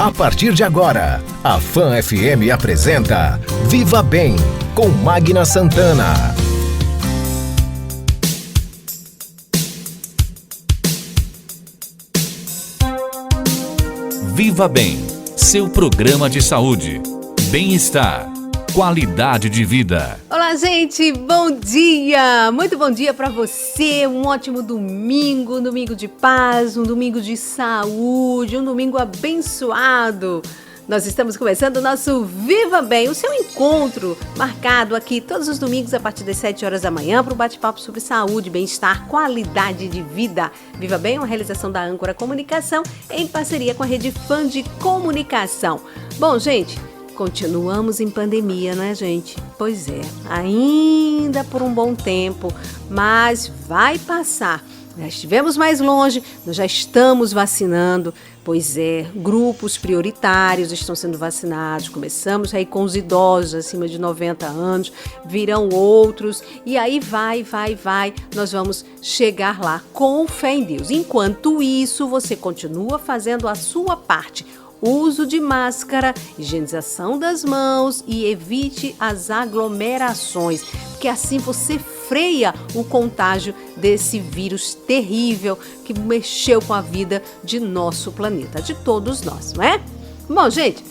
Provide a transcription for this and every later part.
A partir de agora, a Fã FM apresenta Viva Bem, com Magna Santana. Viva Bem, seu programa de saúde, bem-estar, qualidade de vida. Olá, gente, bom dia! Muito bom dia para você, um ótimo domingo, um domingo de paz, um domingo de saúde, um domingo abençoado. Nós estamos começando o nosso Viva Bem, o seu encontro marcado aqui todos os domingos a partir das 7 horas da manhã para um bate-papo sobre saúde, bem-estar, qualidade de vida. Viva Bem é uma realização da Âncora Comunicação em parceria com a Rede Fã de Comunicação. Bom, gente, continuamos em pandemia, não é, gente? Pois é, ainda por um bom tempo, mas vai passar. Já estivemos mais longe, nós já estamos vacinando, pois é, grupos prioritários estão sendo vacinados, começamos aí com os idosos acima de 90 anos, virão outros, e aí vai, nós vamos chegar lá com fé em Deus. Enquanto isso, você continua fazendo a sua parte. Uso de máscara, higienização das mãos e evite as aglomerações, porque assim você freia o contágio desse vírus terrível que mexeu com a vida de nosso planeta, de todos nós, não é? Bom, gente,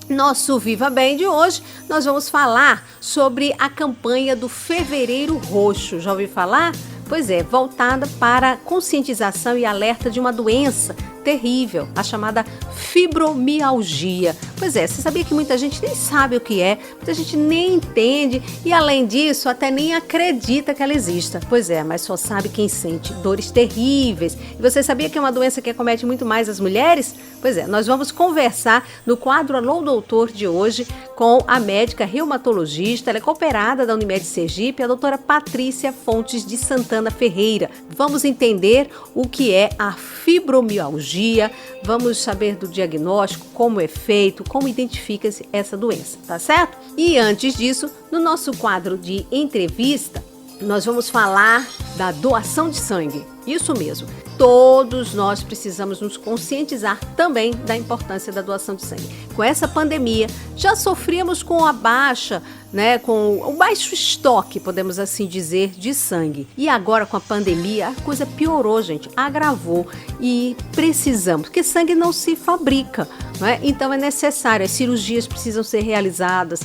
nosso Viva Bem de hoje, nós vamos falar sobre a campanha do Fevereiro Roxo. Já ouviu falar? Pois é, voltada para conscientização e alerta de uma doença terrível, a chamada fibromialgia. Pois é, você sabia que muita gente nem sabe o que é, muita gente nem entende e, além disso, até nem acredita que ela exista. Pois é, mas só sabe quem sente dores terríveis. E você sabia que é uma doença que acomete muito mais as mulheres? Pois é, nós vamos conversar no quadro Alô Doutor de hoje com a médica reumatologista, ela é cooperada da Unimed Sergipe, a doutora Patrícia Fontes de Santana Ferreira. Vamos entender o que é a fibromialgia, vamos saber do diagnóstico, como é feito, como identifica-se essa doença, tá certo? E antes disso, no nosso quadro de entrevista, nós vamos falar da doação de sangue. Isso mesmo, todos nós precisamos nos conscientizar também da importância da doação de sangue. Com essa pandemia, já sofríamos com a baixa, com o baixo estoque, podemos assim dizer, de sangue. E agora com a pandemia, a coisa piorou, gente, agravou e precisamos, porque sangue não se fabrica, não é? Então é necessário, as cirurgias precisam ser realizadas,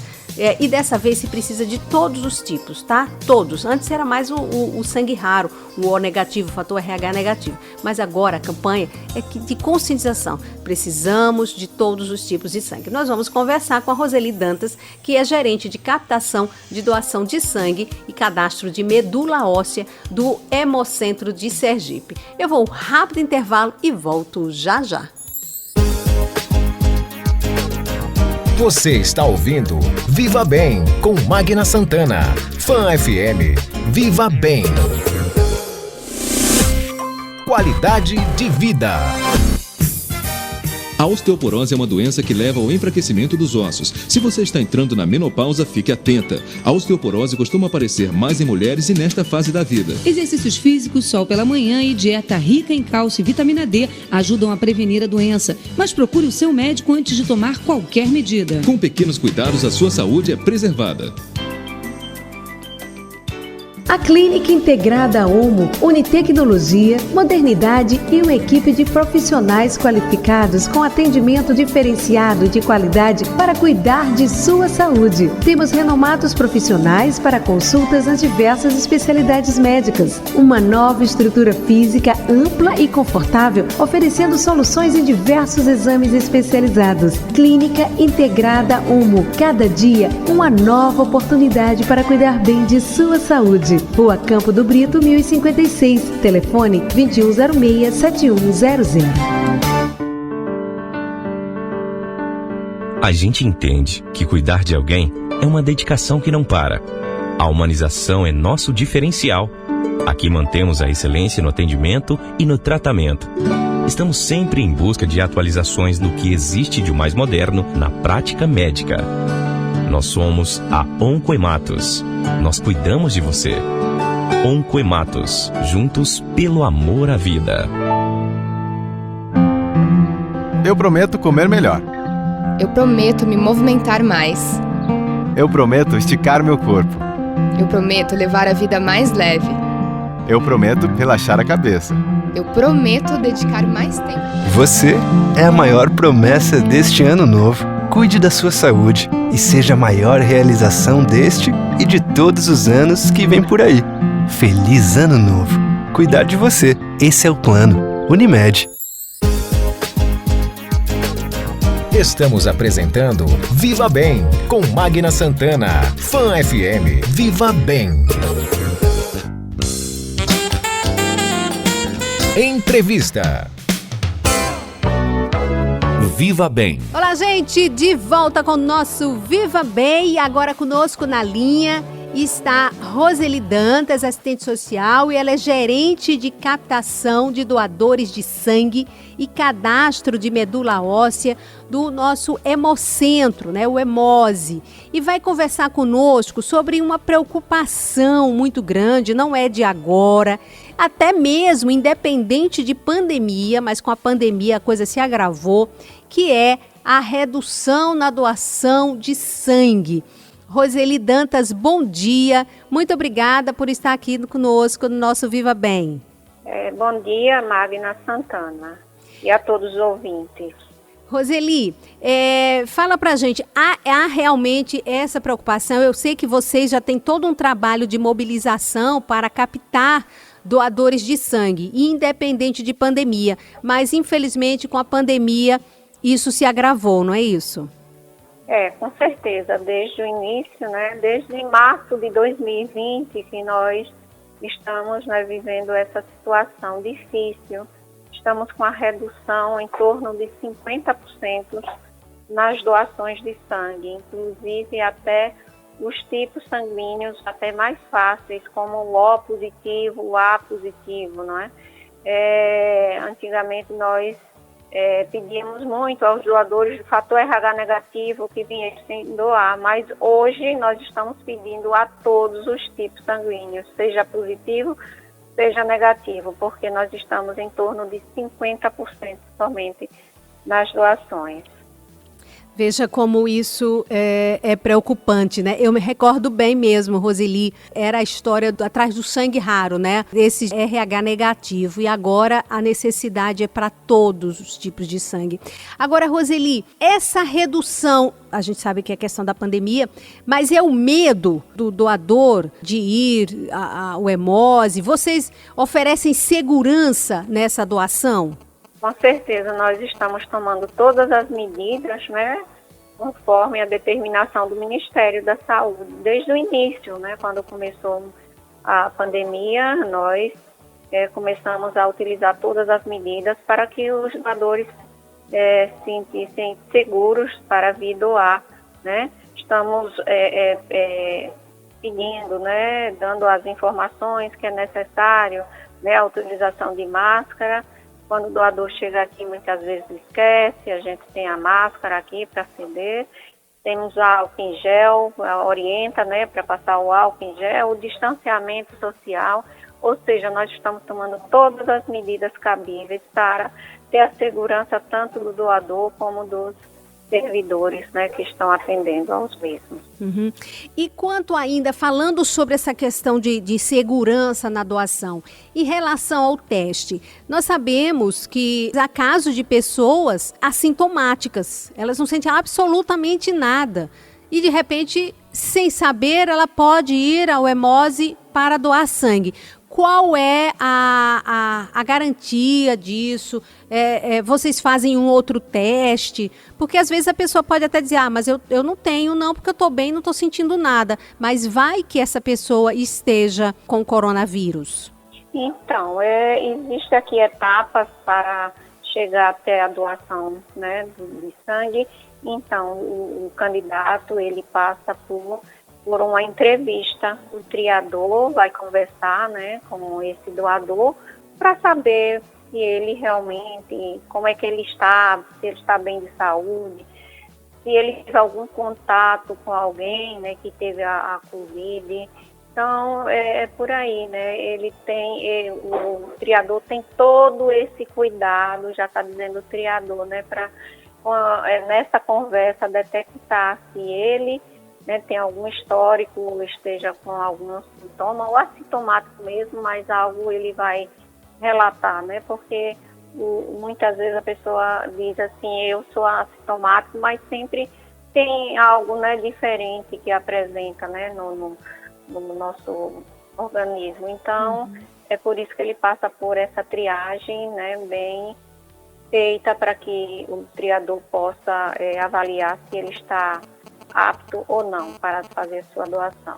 e dessa vez se precisa de todos os tipos, tá? Todos. Antes era mais o sangue raro, o O negativo, o fator RH negativo. Mas agora a campanha é de conscientização. Precisamos de todos os tipos de sangue. Nós vamos conversar com a Roseli Dantas, que é gerente de captação de doação de sangue e cadastro de medula óssea do Hemocentro de Sergipe. Eu vou um rápido intervalo e volto já já. Você está ouvindo Viva Bem, com Magna Santana. Fã FM, Viva Bem. Qualidade de vida. A osteoporose é uma doença que leva ao enfraquecimento dos ossos. Se você está entrando na menopausa, fique atenta. A osteoporose costuma aparecer mais em mulheres e nesta fase da vida. Exercícios físicos, sol pela manhã e dieta rica em cálcio e vitamina D ajudam a prevenir a doença. Mas procure o seu médico antes de tomar qualquer medida. Com pequenos cuidados, a sua saúde é preservada. A Clínica Integrada Omo une tecnologia, modernidade e uma equipe de profissionais qualificados com atendimento diferenciado e de qualidade para cuidar de sua saúde. Temos renomados profissionais para consultas nas diversas especialidades médicas. Uma nova estrutura física ampla e confortável, oferecendo soluções em diversos exames especializados. Clínica Integrada Omo. Cada dia, uma nova oportunidade para cuidar bem de sua saúde. Rua Campo do Brito, 1056. Telefone 2106-7100. A gente entende que cuidar de alguém é uma dedicação que não para. A humanização é nosso diferencial. Aqui mantemos a excelência no atendimento e no tratamento. Estamos sempre em busca de atualizações no que existe de mais moderno na prática médica. Nós somos a Oncohematos. Nós cuidamos de você. Oncohematos, juntos pelo amor à vida. Eu prometo comer melhor. Eu prometo me movimentar mais. Eu prometo esticar meu corpo. Eu prometo levar a vida mais leve. Eu prometo relaxar a cabeça. Eu prometo dedicar mais tempo. Você é a maior promessa deste ano novo. Cuide da sua saúde e seja a maior realização deste e de todos os anos que vem por aí. Feliz Ano Novo. Cuidar de você. Esse é o plano. Unimed. Estamos apresentando Viva Bem com Magna Santana. Fã FM. Viva Bem. Entrevista. Viva Bem. Olá, gente, de volta com o nosso Viva Bem. E agora conosco na linha está Roseli Dantas, assistente social, e ela é gerente de captação de doadores de sangue e cadastro de medula óssea do nosso Hemocentro, né, o Hemose. E vai conversar conosco sobre uma preocupação muito grande, não é de agora, até mesmo independente de pandemia, mas com a pandemia a coisa se agravou, que é a redução na doação de sangue. Roseli Dantas, bom dia. Muito obrigada por estar aqui conosco no nosso Viva Bem. Bom dia, Magna Santana, e a todos os ouvintes. Roseli, fala pra gente, há realmente essa preocupação? Eu sei que vocês já têm todo um trabalho de mobilização para captar doadores de sangue, independente de pandemia, mas infelizmente com a pandemia isso se agravou, não é isso? Com certeza, desde o início, né, desde março de 2020 que nós estamos, né, vivendo essa situação difícil. Estamos com a redução em torno de 50% nas doações de sangue, inclusive até os tipos sanguíneos até mais fáceis, como o O positivo, o A positivo, não é? Antigamente nós pedíamos muito aos doadores do fator RH negativo que viessem doar, mas hoje nós estamos pedindo a todos os tipos sanguíneos, seja positivo, seja negativo, porque nós estamos em torno de 50% somente nas doações. Veja como isso é preocupante, né? Eu me recordo bem mesmo, Roseli, era a história atrás do sangue raro, né? Esse RH negativo, e agora a necessidade é para todos os tipos de sangue. Agora, Roseli, essa redução, a gente sabe que é questão da pandemia, mas é o medo do doador de ir ao Hemose? Vocês oferecem segurança nessa doação? Com certeza, nós estamos tomando todas as medidas, né, conforme a determinação do Ministério da Saúde. Desde o início, né, quando começou a pandemia, nós começamos a utilizar todas as medidas para que os doadores se sentissem seguros para vir doar, né. Estamos pedindo, né, dando as informações que é necessário, né, a utilização de máscara. Quando o doador chega aqui, muitas vezes esquece, a gente tem a máscara aqui para ceder, temos o álcool em gel, orienta, né, para passar o álcool em gel, o distanciamento social, ou seja, nós estamos tomando todas as medidas cabíveis para ter a segurança tanto do doador como dos servidores, né, que estão atendendo aos mesmos. Uhum. E quanto ainda, falando sobre essa questão de segurança na doação, em relação ao teste, nós sabemos que há casos de pessoas assintomáticas, elas não sentem absolutamente nada e de repente, sem saber, ela pode ir ao Hemose para doar sangue. Qual é a garantia disso? Vocês fazem um outro teste? Porque às vezes a pessoa pode até dizer, mas eu não tenho não, porque eu estou bem, não estou sentindo nada. Mas vai que essa pessoa esteja com coronavírus? Então, existe aqui etapas para chegar até a doação, né, de sangue. Então, o candidato, ele passa por uma entrevista, o triador vai conversar, né, com esse doador para saber se ele realmente, como é que ele está, se ele está bem de saúde, se ele teve algum contato com alguém, né, que teve a Covid, Então, é por aí, né? O triador tem todo esse cuidado, já está dizendo o triador, né? Para, nessa conversa, detectar se ele, né, tem algum histórico, esteja com algum sintoma, ou assintomático mesmo, mas algo ele vai relatar, né? Porque muitas vezes a pessoa diz assim, eu sou assintomático, mas sempre tem algo, né, diferente que apresenta, né, no nosso organismo. Então, é por isso que ele passa por essa triagem, né, bem feita para que o triador possa avaliar se ele está apto ou não para fazer a sua doação.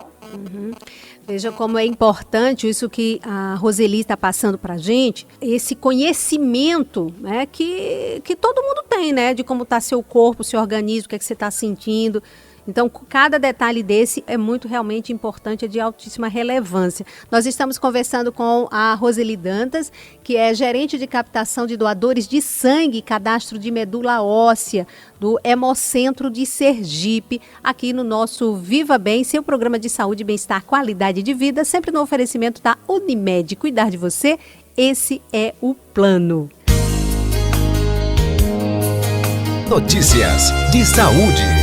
Veja como é importante isso que a Roseli está passando para a gente, esse conhecimento, né, que todo mundo tem, né, de como está seu corpo, seu organismo, o que é que você está sentindo. Então, cada detalhe desse é muito realmente importante, é de altíssima relevância. Nós estamos conversando com a Roseli Dantas, que é gerente de captação de doadores de sangue e cadastro de medula óssea do Hemocentro de Sergipe, aqui no nosso Viva Bem, seu programa de saúde, bem-estar, qualidade de vida, sempre no oferecimento da Unimed. Cuidar de você, esse é o plano. Notícias de saúde.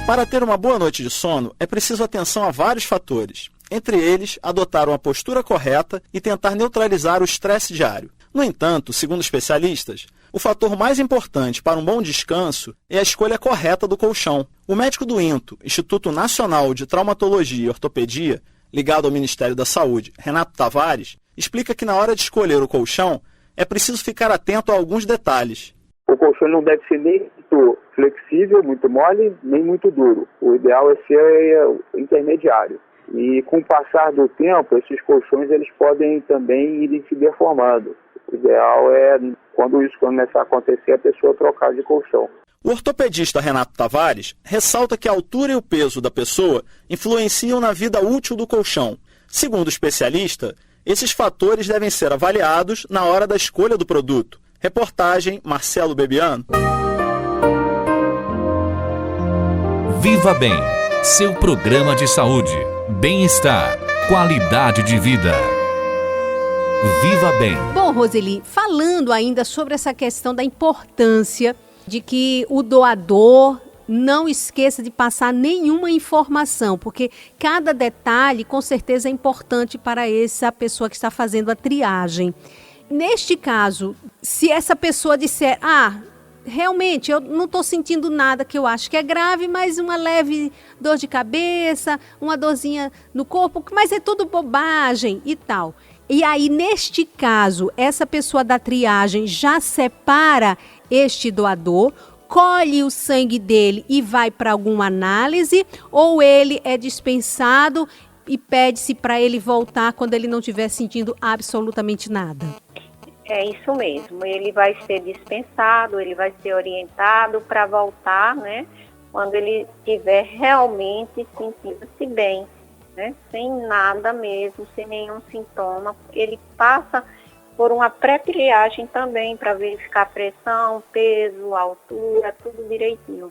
Para ter uma boa noite de sono, é preciso atenção a vários fatores. Entre eles, adotar uma postura correta e tentar neutralizar o estresse diário. No entanto, segundo especialistas, o fator mais importante para um bom descanso é a escolha correta do colchão. O médico do INTO, Instituto Nacional de Traumatologia e Ortopedia, ligado ao Ministério da Saúde, Renato Tavares, explica que na hora de escolher o colchão, é preciso ficar atento a alguns detalhes. O colchão não deve ser nem muito flexível, muito mole, nem muito duro. O ideal é ser intermediário. E com o passar do tempo, esses colchões eles podem também ir se deformando. O ideal é, quando isso começar a acontecer, a pessoa trocar de colchão. O ortopedista Renato Tavares ressalta que a altura e o peso da pessoa influenciam na vida útil do colchão. Segundo o especialista, esses fatores devem ser avaliados na hora da escolha do produto. Reportagem Marcelo Bebiano. Viva Bem, seu programa de saúde, bem-estar, qualidade de vida. Viva Bem. Bom, Roseli, falando ainda sobre essa questão da importância de que o doador não esqueça de passar nenhuma informação, porque cada detalhe com certeza é importante para essa pessoa que está fazendo a triagem. Neste caso, se essa pessoa disser, realmente eu não estou sentindo nada que eu acho que é grave, mas uma leve dor de cabeça, uma dorzinha no corpo, mas é tudo bobagem e tal. E aí, neste caso, essa pessoa da triagem já separa este doador, colhe o sangue dele e vai para alguma análise, ou ele é dispensado e pede-se para ele voltar quando ele não estiver sentindo absolutamente nada? É isso mesmo, ele vai ser dispensado, ele vai ser orientado para voltar, né, quando ele estiver realmente sentindo-se bem, né, sem nada mesmo, sem nenhum sintoma. Ele passa por uma pré-triagem também para verificar a pressão, peso, altura, tudo direitinho.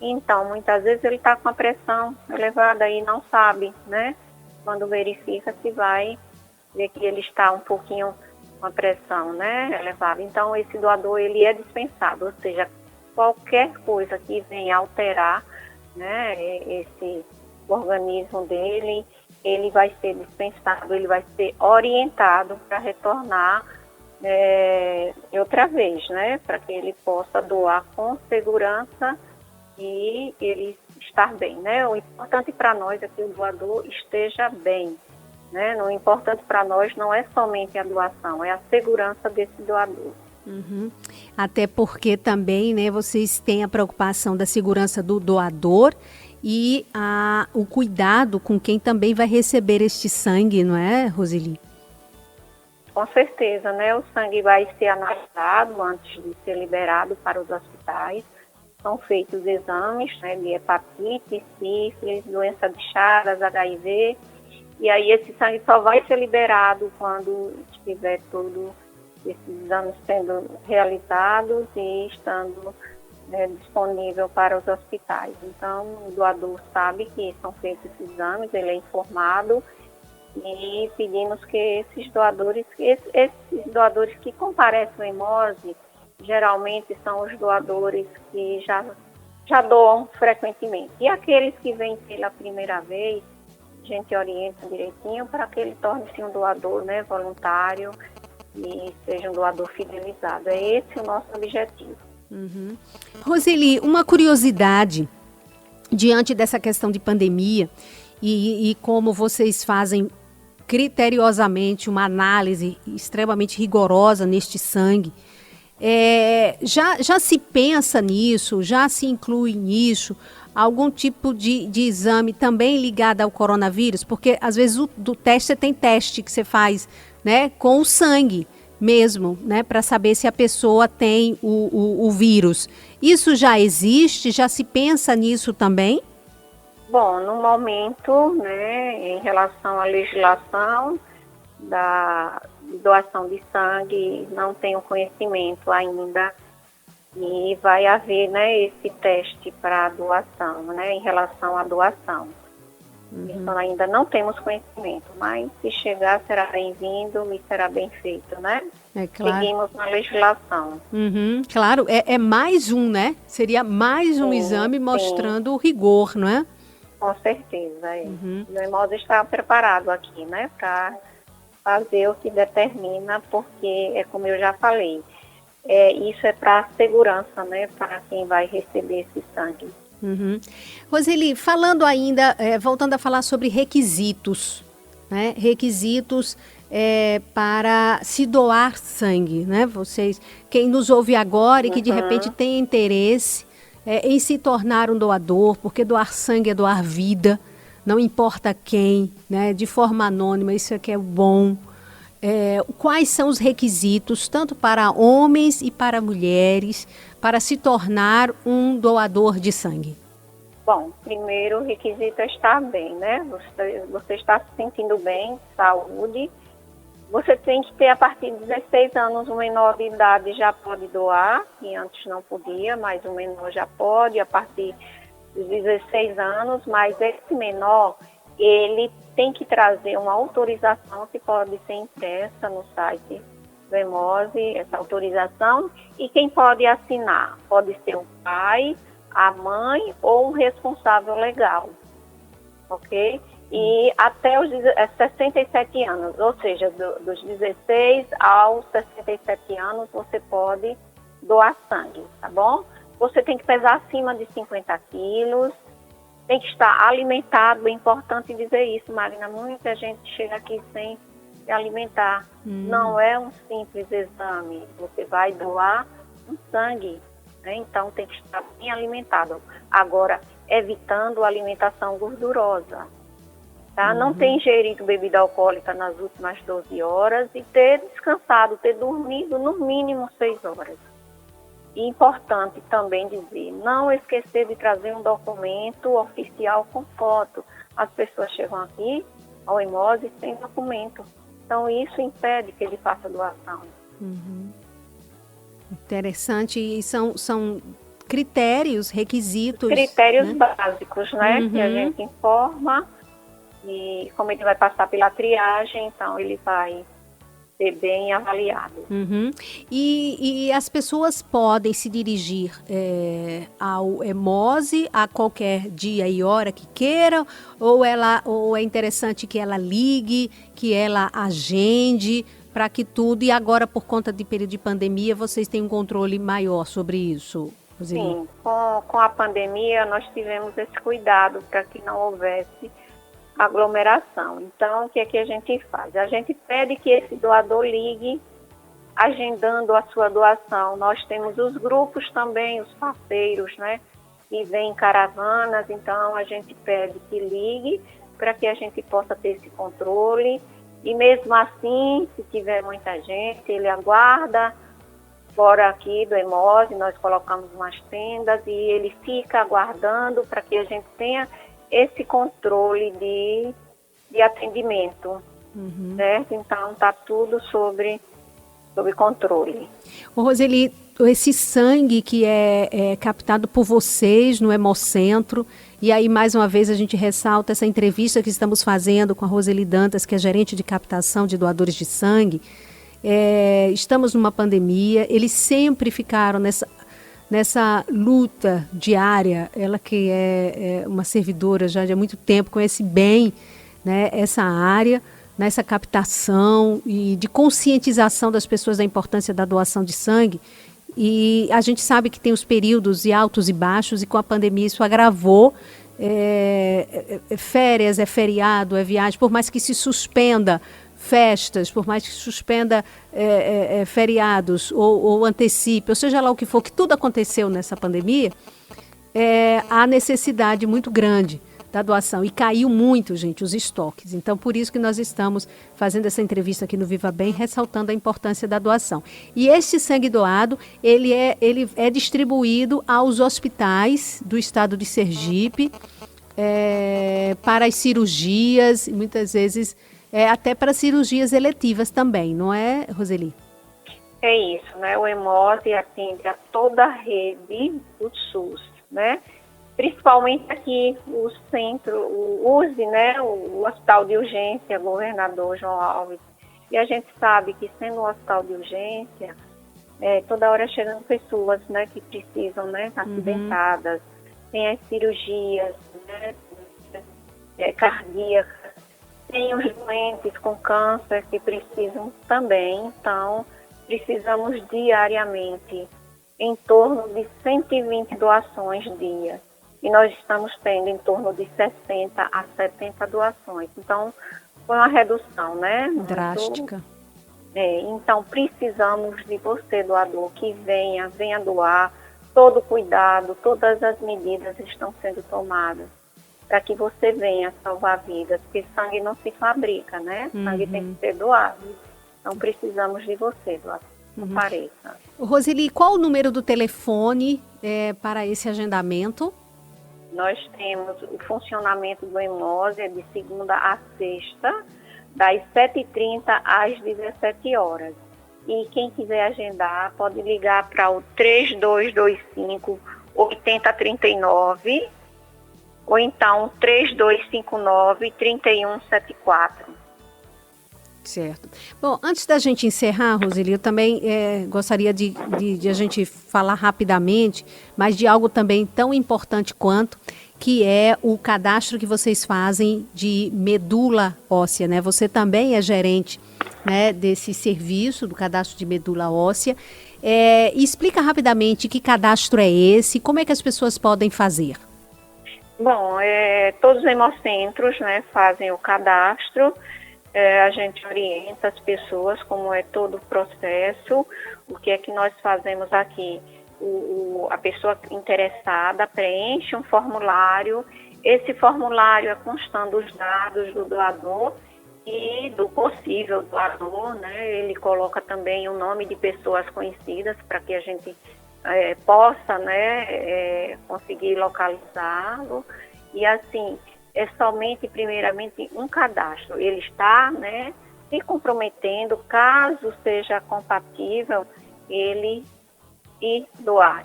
Então, muitas vezes ele está com a pressão elevada e não sabe, né, quando verifica se vai ver que ele está um pouquinho com a pressão, né, elevada. Então, esse doador, ele é dispensado, ou seja, qualquer coisa que venha alterar, né, esse organismo dele, ele vai ser dispensado, ele vai ser orientado para retornar outra vez, né, para que ele possa doar com segurança e ele estar bem, né. O importante para nós é que o doador esteja bem, né? O importante para nós não é somente a doação, é a segurança desse doador. Até porque também, né, vocês têm a preocupação da segurança do doador e o cuidado com quem também vai receber este sangue, não é, Roseli? Com certeza, né? O sangue vai ser analisado antes de ser liberado para os hospitais. São feitos exames, né, de hepatite, sífilis, doença de Chagas, HIV. E aí esse sangue só vai ser liberado quando estiver todos esses exames sendo realizados e estando disponível para os hospitais. Então, o doador sabe que são feitos esses exames, ele é informado e pedimos que esses doadores que comparecem ao Hemose, geralmente são os doadores que já doam frequentemente. E aqueles que vêm pela primeira vez, a gente orienta direitinho para que ele torne-se um doador, né, voluntário e seja um doador fidelizado. É esse o nosso objetivo. Uhum. Roseli, uma curiosidade diante dessa questão de pandemia e como vocês fazem criteriosamente uma análise extremamente rigorosa neste sangue, já se pensa nisso, já se inclui nisso algum tipo de exame também ligado ao coronavírus? Porque às vezes do teste, você tem teste que você faz, né, com o sangue mesmo, né, para saber se a pessoa tem o vírus. Isso já existe? Já se pensa nisso também? Bom, no momento, né, em relação à legislação da doação de sangue, não tenho conhecimento ainda e vai haver, né, esse teste para doação, né, em relação à doação. Então ainda não temos conhecimento, mas se chegar será bem-vindo e será bem feito, né? É claro. Seguimos na legislação. Claro, é mais um, né? Seria mais um exame mostrando o rigor, não é? Com certeza, é. E o Hemose está preparado aqui, né, para fazer o que determina, porque é como eu já falei, isso é para segurança, né, para quem vai receber esse sangue. Roseli, falando ainda, voltando a falar sobre requisitos, né? Requisitos para se doar sangue, né? Vocês, quem nos ouve agora e que de repente tem interesse em se tornar um doador, porque doar sangue é doar vida, não importa quem, né? De forma anônima, isso aqui é bom. Quais são os requisitos, tanto para homens e para mulheres, para se tornar um doador de sangue? Bom, primeiro o requisito é estar bem, né? Você está se sentindo bem, saúde. Você tem que ter, a partir de 16 anos, um menor de idade já pode doar, que antes não podia, mas o menor já pode, a partir dos 16 anos, mas esse menor, ele tem que trazer uma autorização que pode ser impressa no site do Hemose, essa autorização, e quem pode assinar? Pode ser o pai, a mãe ou um responsável legal, ok? E até os 67 anos, ou seja, dos 16 aos 67 anos, você pode doar sangue, tá bom? Você tem que pesar acima de 50 quilos, tem que estar alimentado, é importante dizer isso, Magna, muita gente chega aqui sem se alimentar. Não é um simples exame, você vai doar um sangue, né? Então tem que estar bem alimentado. Agora, evitando a alimentação gordurosa, tá? Não ter ingerido bebida alcoólica nas últimas 12 horas e ter descansado, ter dormido no mínimo 6 horas. E importante também dizer, não esquecer de trazer um documento oficial com foto. As pessoas chegam aqui ao Hemose sem documento. Então, isso impede que ele faça doação. Interessante. E são critérios, requisitos. Critérios, né, básicos, né? Uhum. Que a gente informa. E como ele vai passar pela triagem, então ele vai ser bem avaliado. Uhum. E as pessoas podem se dirigir ao Hemose a qualquer dia e hora que queiram, ou é interessante que ela ligue, que ela agende para que tudo, e agora por conta de período de pandemia, vocês têm um controle maior sobre isso, Roseli? Sim, com a pandemia nós tivemos esse cuidado para que não houvesse aglomeração. Então, o que é que a gente faz? A gente pede que esse doador ligue, agendando a sua doação. Nós temos os grupos também, os parceiros, né, que vêm em caravanas, então a gente pede que ligue para que a gente possa ter esse controle. E mesmo assim, se tiver muita gente, ele aguarda fora aqui do Hemose, nós colocamos umas tendas e ele fica aguardando para que a gente tenha esse controle de atendimento, certo? Então, está tudo sobre sob controle. Ô, Roseli, esse sangue que é captado por vocês no Hemocentro, e aí mais uma vez a gente ressalta essa entrevista que estamos fazendo com a Roseli Dantas, que é gerente de captação de doadores de sangue. Estamos numa pandemia, eles sempre ficaram nessa luta diária, ela que é uma servidora já de há muito tempo, conhece bem, né, essa área, nessa captação e de conscientização das pessoas da importância da doação de sangue. E a gente sabe que tem os períodos de altos e baixos, e com a pandemia isso agravou. Férias, feriado, viagem, por mais que se suspenda festas, por mais que suspenda feriados ou antecipe, ou seja lá o que for, que tudo aconteceu nessa pandemia, há necessidade muito grande da doação. E caiu muito, gente, os estoques. Então, por isso que nós estamos fazendo essa entrevista aqui no Viva Bem, ressaltando a importância da doação. E este sangue doado, ele é distribuído aos hospitais do estado de Sergipe, para as cirurgias, muitas vezes até para cirurgias eletivas também, não é, Roseli? É isso, né? O Hemose atende a toda a rede do SUS, né? Principalmente aqui o centro, o USE, né? O Hospital de Urgência, Governador João Alves. E a gente sabe que, sendo um hospital de urgência, toda hora chegando pessoas, né, que precisam, né, acidentadas. Tem as cirurgias, né, cardíacas. Tem os doentes com câncer que precisam também. Então, precisamos diariamente em torno de 120 doações dia. E nós estamos tendo em torno de 60 a 70 doações. Então, foi uma redução, né? Drástica. Então, precisamos de você, doador, que venha doar. Todo cuidado, todas as medidas estão sendo tomadas para que você venha salvar vidas, porque sangue não se fabrica, né? Sangue tem que ser doado. Então, precisamos de você, doador. Apareça. Roseli, qual o número do telefone para esse agendamento? Nós temos o funcionamento do Hemose de segunda a sexta, das 7h30 às 17 horas. E quem quiser agendar pode ligar para o 3225-8039 ou então 3259-3174. Certo. Bom, antes da gente encerrar, Roseli, eu também gostaria de a gente falar rapidamente, mas de algo também tão importante quanto, que é o cadastro que vocês fazem de medula óssea, né? Você também é gerente, né, desse serviço, do cadastro de medula óssea. Explica rapidamente que cadastro é esse, como é que as pessoas podem fazer? Bom, todos os hemocentros, né, fazem o cadastro. A gente orienta as pessoas como é todo o processo, o que é que nós fazemos aqui. A pessoa interessada preenche um formulário, esse formulário é constando os dados do doador e do possível doador, né? Ele coloca também o nome de pessoas conhecidas para que a gente possa, né, conseguir localizá-lo. E assim, é somente, primeiramente, um cadastro. Ele está, né, se comprometendo, caso seja compatível, ele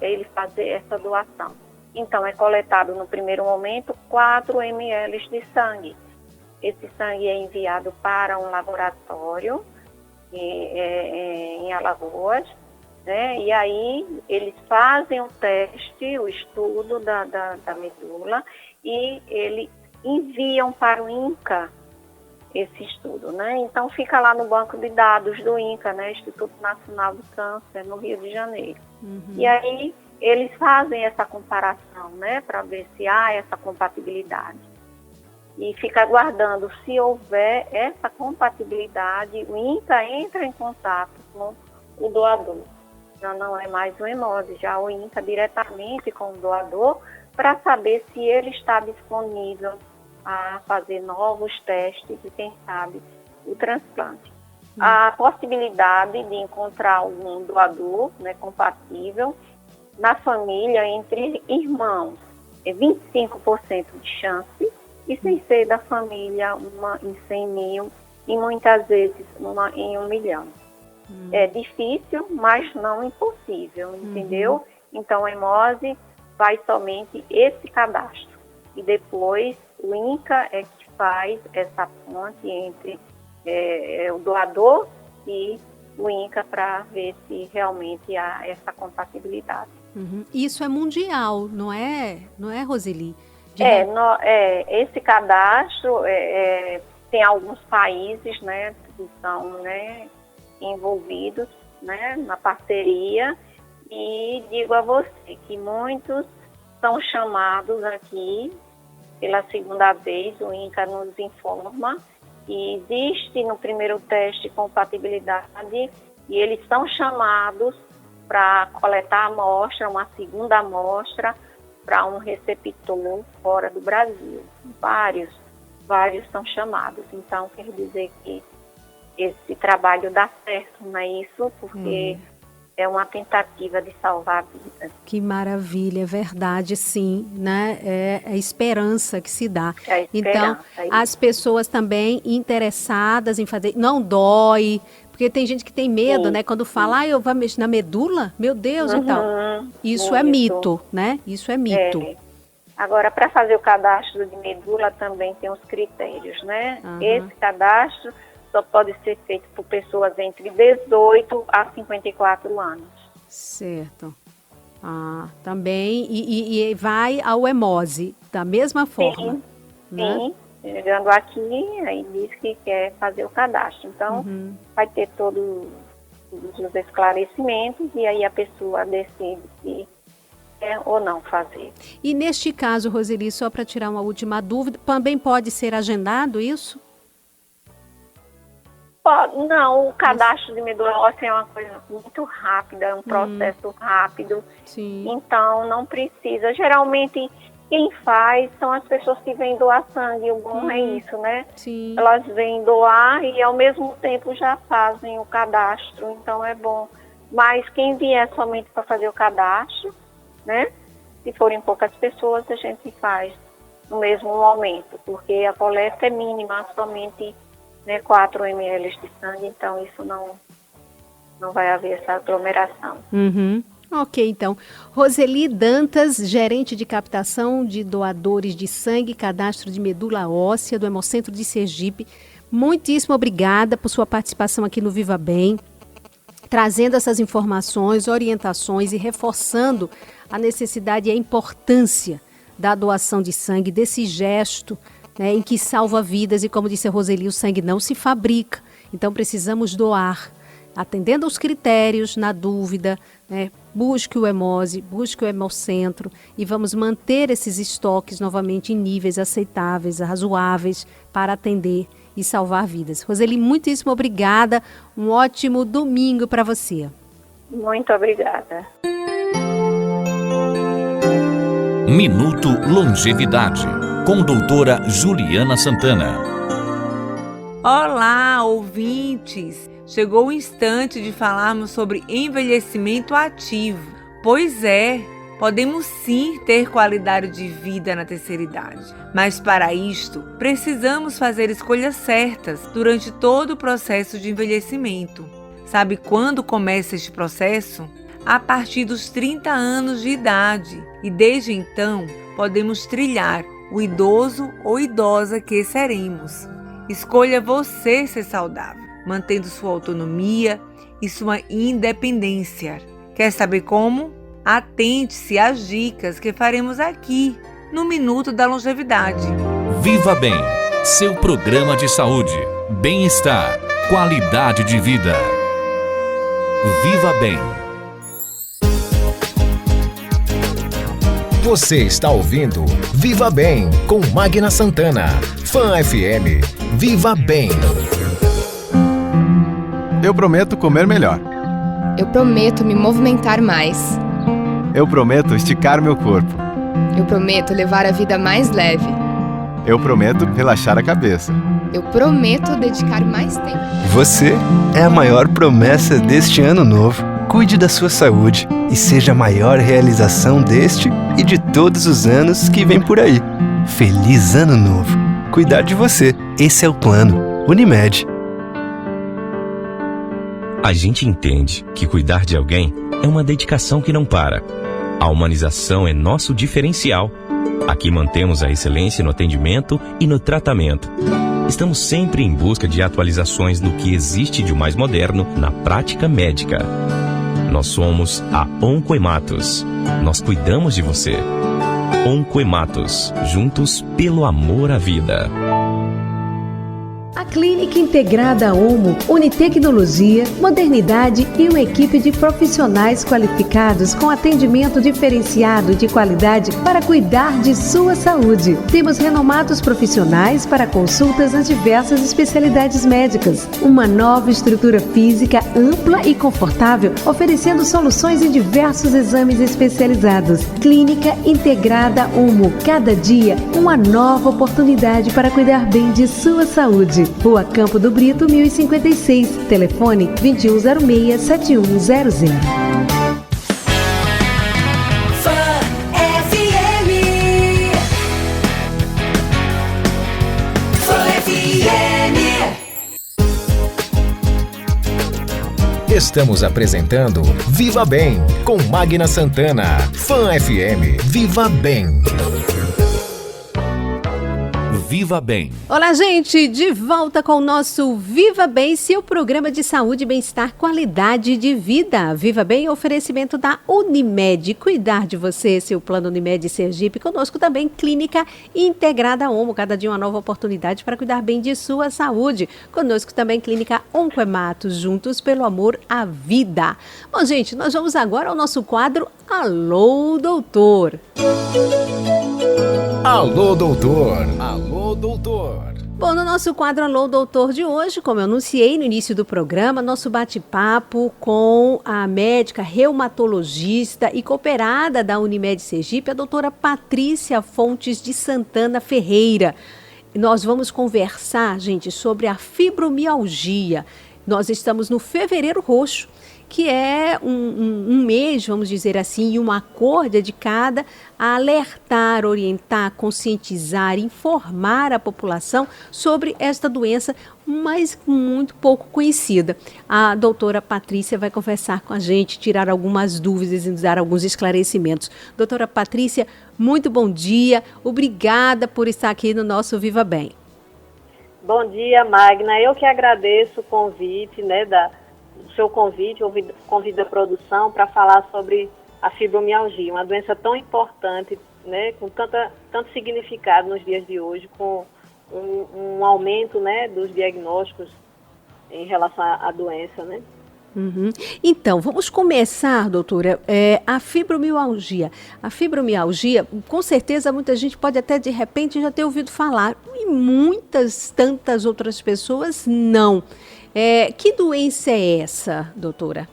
ele fazer essa doação. Então, é coletado no primeiro momento 4 ml de sangue. Esse sangue é enviado para um laboratório em Alagoas, né? E aí eles fazem o teste, o estudo da medula, e eles enviam para o INCA esse estudo, né? Então fica lá no banco de dados do INCA, né? Instituto Nacional do Câncer, no Rio de Janeiro. E aí eles fazem essa comparação, né? Para ver se há essa compatibilidade. E fica aguardando, se houver essa compatibilidade, o INCA entra em contato com o doador. Já não é mais o Hemose, já o INCA diretamente com o doador para saber se ele está disponível a fazer novos testes e, quem sabe, o transplante. A possibilidade de encontrar um doador, né, compatível na família entre irmãos é 25% de chance, e sem ser da família, uma em 100 mil e muitas vezes uma em 1 milhão. É difícil, mas não impossível, entendeu? Então, a Hemose faz somente esse cadastro. E depois, o INCA é que faz essa ponte entre o doador e o INCA para ver se realmente há essa compatibilidade. Isso é mundial, não é, Roseli? Esse cadastro tem alguns países, né, que são, né, envolvidos, né, na parceria, e digo a você que muitos são chamados aqui pela segunda vez, o INCA nos informa que existe no primeiro teste compatibilidade e eles são chamados para coletar a amostra, uma segunda amostra para um receptor fora do Brasil. Vários são chamados, então quer dizer que esse trabalho dá certo, não é isso? Porque é uma tentativa de salvar vidas. Que maravilha, é verdade, sim, né? É a esperança que se dá. Então, as pessoas também interessadas em fazer, não dói, porque tem gente que tem medo, né? Quando fala, eu vou mexer na medula, meu Deus, e tal. Isso é mito, né? Isso é mito. Agora, para fazer o cadastro de medula também tem os critérios, né? Esse cadastro só pode ser feito por pessoas entre 18 a 54 anos. Certo. Também, e vai ao Hemose, da mesma forma. Sim. Chegando aqui, aí diz que quer fazer o cadastro. Então, vai ter todos os esclarecimentos e aí a pessoa decide se quer ou não fazer. E neste caso, Roseli, só para tirar uma última dúvida, também pode ser agendado isso? Não, o cadastro de medula óssea é uma coisa muito rápida, é um processo rápido. Sim. Então, não precisa. Geralmente, quem faz são as pessoas que vêm doar sangue. O bom é isso, né? Sim. Elas vêm doar e, ao mesmo tempo, já fazem o cadastro. Então, é bom. Mas quem vier somente para fazer o cadastro, né? Se forem poucas pessoas, a gente faz no mesmo momento, porque a coleta é mínima, somente 4 ml de sangue, então isso não vai haver essa aglomeração. Ok, então. Roseli Dantas, gerente de captação de doadores de sangue, cadastro de medula óssea do Hemocentro de Sergipe, muitíssimo obrigada por sua participação aqui no Viva Bem, trazendo essas informações, orientações e reforçando a necessidade e a importância da doação de sangue, desse gesto, né, em que salva vidas, e como disse a Roseli, o sangue não se fabrica, então precisamos doar, atendendo aos critérios, na dúvida, né, busque o Hemose, busque o Hemocentro e vamos manter esses estoques novamente em níveis aceitáveis, razoáveis, para atender e salvar vidas. Roseli, muitíssimo obrigada, um ótimo domingo para você. Muito obrigada. Minuto Longevidade, com doutora Juliana Santana. Olá, ouvintes! Chegou o instante de falarmos sobre envelhecimento ativo. Pois é, podemos sim ter qualidade de vida na terceira idade. Mas para isto, precisamos fazer escolhas certas durante todo o processo de envelhecimento. Sabe quando começa este processo? A partir dos 30 anos de idade. E desde então, podemos trilhar o idoso ou idosa que seremos. Escolha você ser saudável, mantendo sua autonomia e sua independência. Quer saber como? Atente-se às dicas que faremos aqui no Minuto da Longevidade. Viva Bem, seu programa de saúde, bem-estar, qualidade de vida. Viva Bem. Você está ouvindo Viva Bem com Magna Santana. Fã FM. Viva Bem. Eu prometo comer melhor. Eu prometo me movimentar mais. Eu prometo esticar meu corpo. Eu prometo levar a vida mais leve. Eu prometo relaxar a cabeça. Eu prometo dedicar mais tempo. Você é a maior promessa deste ano novo. Cuide da sua saúde e seja a maior realização deste e de todos os anos que vem por aí. Feliz Ano Novo! Cuidar de você, esse é o plano. Unimed. A gente entende que cuidar de alguém é uma dedicação que não para. A humanização é nosso diferencial. Aqui mantemos a excelência no atendimento e no tratamento. Estamos sempre em busca de atualizações do que existe de mais moderno na prática médica. Nós somos a Oncohematos. Nós cuidamos de você. Oncohematos, juntos pelo amor à vida. A Clínica Integrada Omo une tecnologia, modernidade e uma equipe de profissionais qualificados com atendimento diferenciado e de qualidade para cuidar de sua saúde. Temos renomados profissionais para consultas nas diversas especialidades médicas. Uma nova estrutura física ampla e confortável, oferecendo soluções em diversos exames especializados. Clínica Integrada Omo. Cada dia, uma nova oportunidade para cuidar bem de sua saúde. Rua Campo do Brito, 1056. Telefone 2106-7100. Estamos apresentando Viva Bem, com Magna Santana. Fã FM, Viva Bem. Viva Bem. Olá, gente, de volta com o nosso Viva Bem, seu programa de saúde, bem-estar, qualidade de vida. Viva Bem, oferecimento da Unimed. Cuidar de você, seu plano Unimed Sergipe. Conosco também Clínica Integrada Omo. Cada dia uma nova oportunidade para cuidar bem de sua saúde. Conosco também Clínica Oncohematos, juntos pelo amor à vida. Bom, gente, nós vamos agora ao nosso quadro Alô, Doutor. Alô, doutor. Alô, doutor. Bom, no nosso quadro Alô, Doutor de hoje, como eu anunciei no início do programa, nosso bate-papo com a médica reumatologista e cooperada da Unimed Sergipe, a doutora Patrícia Fontes de Santana Ferreira. Nós vamos conversar, gente, sobre a fibromialgia. Nós estamos no Fevereiro Roxo, que é um mês, vamos dizer assim, e uma cor dedicada a alertar, orientar, conscientizar, informar a população sobre esta doença, mas muito pouco conhecida. A doutora Patrícia vai conversar com a gente, tirar algumas dúvidas e nos dar alguns esclarecimentos. Doutora Patrícia, muito bom dia, obrigada por estar aqui no nosso Viva Bem. Bom dia, Magna. Eu que agradeço o convite, o seu convite, convido a produção para falar sobre a fibromialgia, uma doença tão importante, com tanto significado nos dias de hoje, com um aumento, dos diagnósticos em relação à doença, Uhum. Então, vamos começar, doutora, a fibromialgia. A fibromialgia, com certeza, muita gente pode até, de repente, já ter ouvido falar, e tantas outras pessoas não. Que doença é essa, doutora?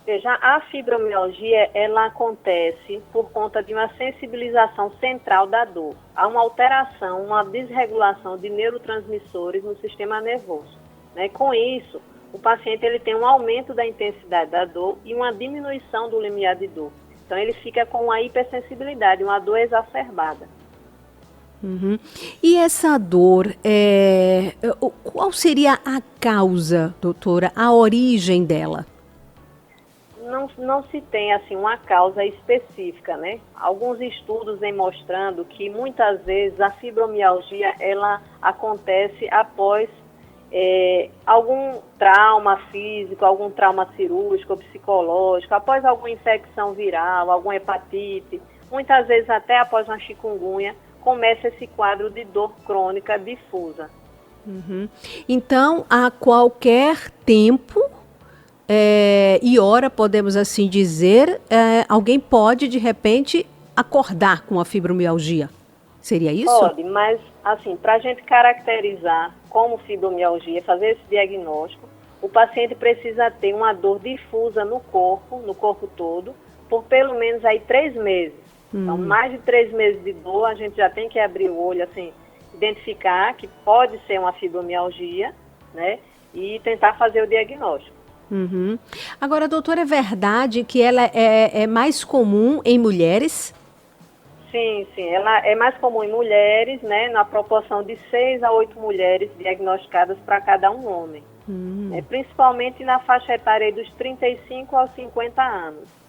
Veja, a fibromialgia, ela acontece por conta de uma sensibilização central da dor. Há uma alteração, uma desregulação de neurotransmissores no sistema nervoso. Com isso, o paciente ele tem um aumento da intensidade da dor e uma diminuição do limiar de dor. Então, ele fica com uma hipersensibilidade, uma dor exacerbada. Uhum. E essa dor, qual seria a causa, doutora, a origem dela? Não se tem assim uma causa específica, Alguns estudos vêm mostrando que muitas vezes a fibromialgia ela acontece após algum trauma físico, algum trauma cirúrgico, psicológico, após alguma infecção viral, alguma hepatite, muitas vezes até após uma chikungunya, começa esse quadro de dor crônica difusa. Uhum. Então, a qualquer tempo e hora, podemos assim dizer, alguém pode, de repente, acordar com a fibromialgia. Seria isso? Pode, mas, assim, para a gente caracterizar como fibromialgia, fazer esse diagnóstico, o paciente precisa ter uma dor difusa no corpo todo, por pelo menos aí 3 meses. Então, mais de 3 meses de dor, a gente já tem que abrir o olho, assim, identificar que pode ser uma fibromialgia, e tentar fazer o diagnóstico. Uhum. Agora, doutora, é verdade que ela é mais comum em mulheres? Sim, ela é mais comum em mulheres, na proporção de 6 a 8 mulheres diagnosticadas para cada um homem. Principalmente na faixa etária aí dos 35 aos 50 anos.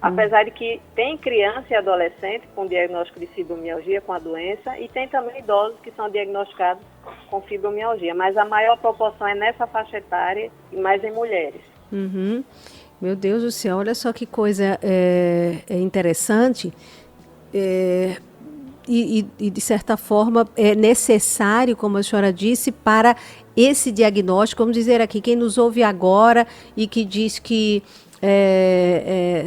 Apesar de que tem criança e adolescente com diagnóstico de fibromialgia, com a doença, e tem também idosos que são diagnosticados com fibromialgia, mas a maior proporção é nessa faixa etária e mais em mulheres. Meu Deus do céu, olha só que coisa interessante. E, de certa forma, é necessário, como a senhora disse, para esse diagnóstico. Vamos dizer aqui, quem nos ouve agora e que diz que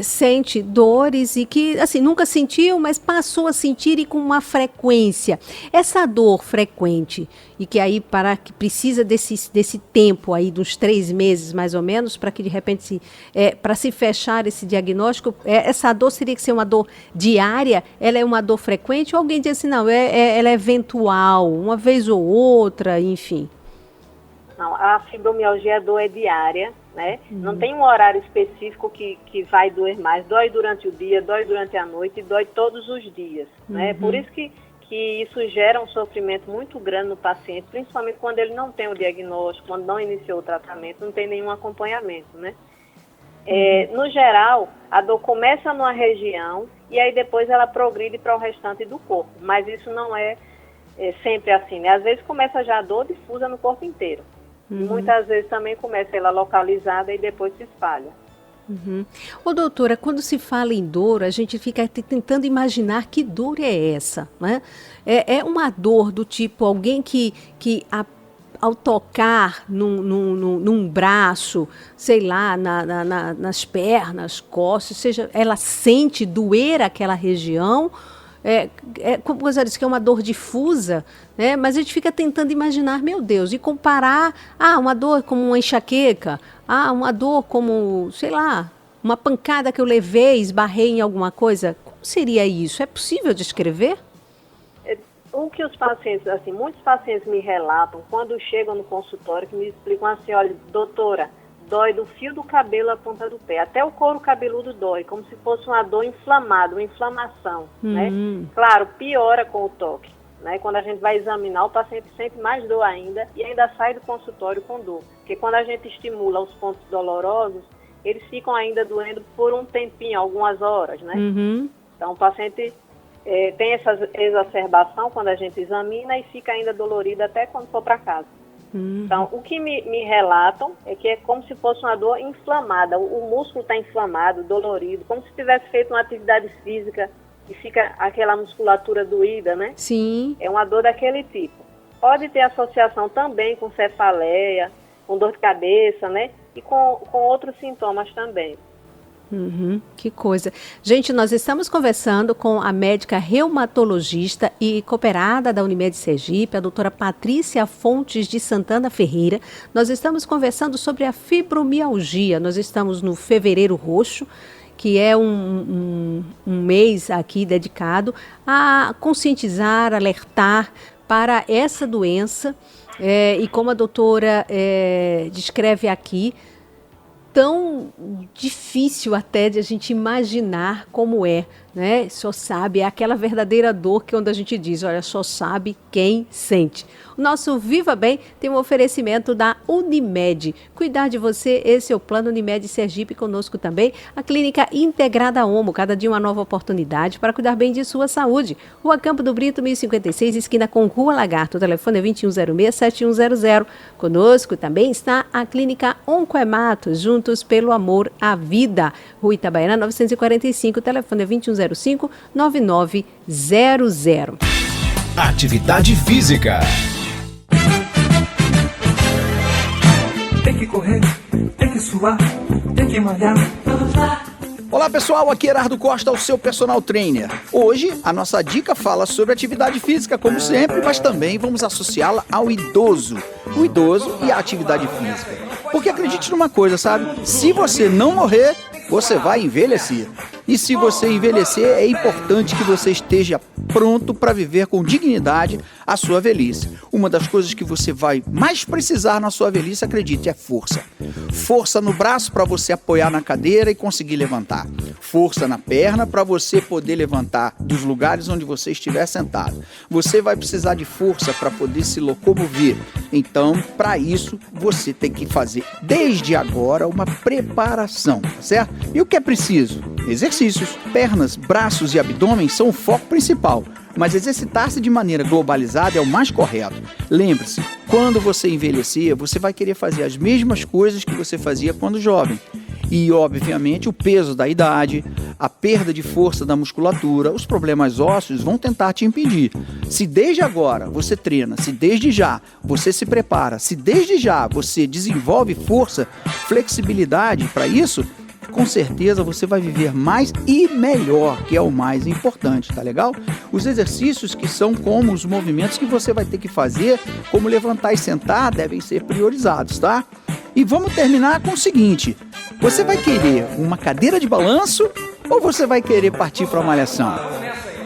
sente dores e que, assim, nunca sentiu, mas passou a sentir e com uma frequência. Essa dor frequente e que aí que precisa desse tempo aí, dos 3 meses mais ou menos, para que de repente, para se fechar esse diagnóstico, essa dor teria que ser uma dor diária? Ela é uma dor frequente? Ou alguém diz assim, não, ela é eventual, uma vez ou outra, enfim? Não, a fibromialgia, a dor é diária, né? Não tem um horário específico que vai doer mais. Dói durante o dia, dói durante a noite e dói todos os dias, né? Por isso que isso gera um sofrimento muito grande no paciente, principalmente quando ele não tem o diagnóstico, quando não iniciou o tratamento, não tem nenhum acompanhamento, né? No geral, a dor começa numa região e aí depois ela progride para o restante do corpo, mas isso não é sempre assim, né? Às vezes começa já a dor difusa no corpo inteiro. Muitas vezes também começa ela localizada e depois se espalha. Ô, doutora, quando se fala em dor, a gente fica tentando imaginar que dor é essa, né? É uma dor do tipo alguém que ao tocar num braço, sei lá, nas pernas, costas, seja, ela sente doer aquela região. Como você disse, que é uma dor difusa, né? Mas a gente fica tentando imaginar, meu Deus, e comparar uma dor como uma enxaqueca, uma dor como, sei lá, uma pancada que eu levei, esbarrei em alguma coisa. Como seria isso? É possível descrever? O que os pacientes, assim, muitos pacientes me relatam quando chegam no consultório, que me explicam assim, olha, doutora, dói do fio do cabelo à ponta do pé. Até o couro cabeludo dói, como se fosse uma dor inflamada, uma inflamação, né? Claro, piora com o toque, né? Quando a gente vai examinar, o paciente sente mais dor ainda e ainda sai do consultório com dor. Porque quando a gente estimula os pontos dolorosos, eles ficam ainda doendo por um tempinho, algumas horas, né? Então, o paciente tem essa exacerbação quando a gente examina e fica ainda dolorido até quando for para casa. Então, o que me relatam é que é como se fosse uma dor inflamada. O músculo está inflamado, dolorido, como se tivesse feito uma atividade física e fica aquela musculatura doída, né? Sim. É uma dor daquele tipo. Pode ter associação também com cefaleia, com dor de cabeça, né? E com outros sintomas também. Que coisa. Gente, nós estamos conversando com a médica reumatologista e cooperada da Unimed Sergipe, a doutora Patrícia Fontes de Santana Ferreira. Nós estamos conversando sobre a fibromialgia. Nós estamos no Fevereiro Roxo, que é um mês aqui dedicado a conscientizar, alertar para essa doença. E como a doutora descreve aqui, tão difícil até de a gente imaginar como é, né? Só sabe, é aquela verdadeira dor que quando a gente diz, olha, só sabe quem sente. O nosso Viva Bem tem um oferecimento da Unimed. Cuidar de você, esse é o Plano Unimed Sergipe. Conosco também a Clínica Integrada Omo, cada dia uma nova oportunidade para cuidar bem de sua saúde. Rua Campo do Brito, 1056, esquina com Rua Lagarto. O telefone é 2106-7100. Conosco também está a Clínica Oncoemato, juntos pelo amor à vida. Rua Itabaiana, 945, o telefone é 2105-9900. Atividade física. Tem que correr, tem que suar, tem que malhar. Olá pessoal, aqui é Herardo Costa, o seu personal trainer. Hoje a nossa dica fala sobre atividade física, como sempre, mas também vamos associá-la ao idoso. O idoso e a atividade física. Porque acredite numa coisa, sabe? Se você não morrer, você vai envelhecer. E se você envelhecer, é importante que você esteja pronto para viver com dignidade a sua velhice. Uma das coisas que você vai mais precisar na sua velhice, acredite, é força. Força no braço para você apoiar na cadeira e conseguir levantar. Força na perna para você poder levantar dos lugares onde você estiver sentado. Você vai precisar de força para poder se locomover. Então, para isso, você tem que fazer desde agora uma preparação, certo? E o que é preciso? Exercícios. Pernas, braços e abdômen são o foco principal, mas exercitar-se de maneira globalizada é o mais correto. Lembre-se, quando você envelhecer, você vai querer fazer as mesmas coisas que você fazia quando jovem. E, obviamente, o peso da idade, a perda de força da musculatura, os problemas ósseos vão tentar te impedir. Se desde agora você treina, se desde já você se prepara, se desde já você desenvolve força, flexibilidade para isso, com certeza você vai viver mais e melhor, que é o mais importante, tá legal? Os exercícios que são como os movimentos que você vai ter que fazer, como levantar e sentar, devem ser priorizados, tá? E vamos terminar com o seguinte: você vai querer uma cadeira de balanço ou você vai querer partir para a malhação?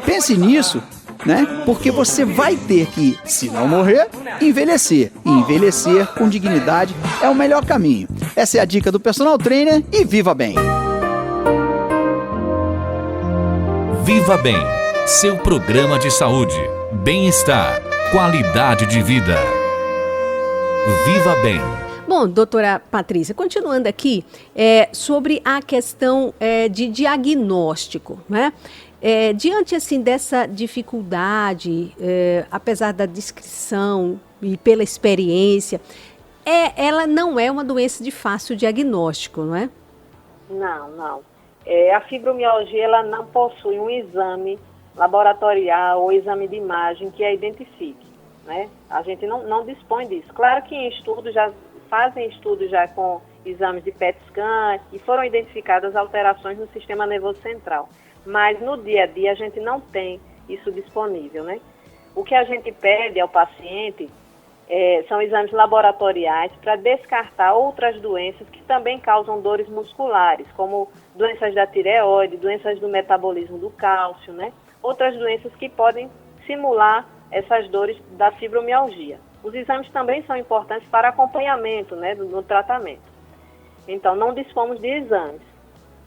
Pense nisso, né? Porque você vai ter que, se não morrer, envelhecer. E envelhecer com dignidade é o melhor caminho. Essa é a dica do Personal Trainer e viva bem! Viva Bem, seu programa de saúde, bem-estar, qualidade de vida. Viva Bem. Bom, doutora Patrícia, continuando aqui, sobre a questão de diagnóstico, né? Diante assim dessa dificuldade, apesar da descrição e pela experiência, ela não é uma doença de fácil diagnóstico, não é? Não. A fibromialgia ela não possui um exame laboratorial ou exame de imagem que a identifique, né? A gente não dispõe disso. Claro que em estudos fazem estudos já com exames de PET scan e foram identificadas alterações no sistema nervoso central. Mas no dia a dia a gente não tem isso disponível, né? O que a gente pede ao paciente são exames laboratoriais para descartar outras doenças que também causam dores musculares, como doenças da tireoide, doenças do metabolismo do cálcio, né? Outras doenças que podem simular essas dores da fibromialgia. Os exames também são importantes para acompanhamento, né, no tratamento. Então, não dispomos de exames.